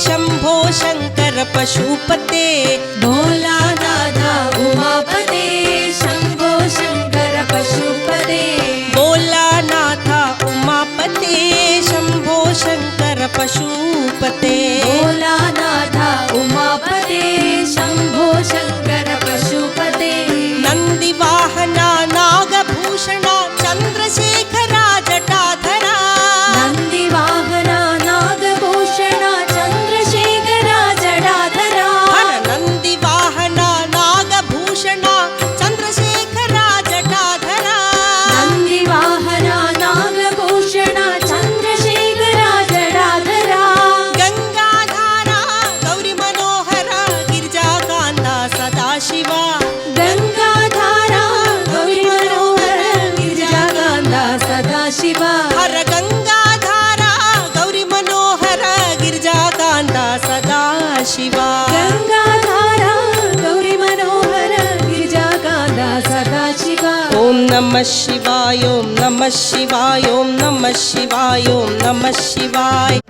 शंभो शंकर पशुपते भोला दादा उमापते शंभो शंकर पशुपते भोलानाथा उमापते शंभो शंकर पशुपते भोलानाथा उमापते शंभो शंकर पशुपते नंदी वाहना नागभूषणा चंद्रशेखरा जटाधरा नंदी वाहना नागभूषणा चंद्रशेखरा जटाधरा नंदी वाहना नागभूषणा चंद्रशेखरा जटाधरा नंदी वाहना नागभूषणा चंद्रशेखरा जटाधरा गंगाधारा गौरी मनोहरा गिरिजाकांता सदाशिवा गंगाधारा गौरी मनोहर गिरिजाकांता सदाशिवा हर गंगाधारा गौरी मनोहर गिरिजाकांता सदाशिवा गंगाधारा गौरी मनोहर गिरिजाकांता सदाशिवा ओम नमः शिवाय ओम नमः शिवाय ओम नमः शिवाय ओम नमः शिवाय।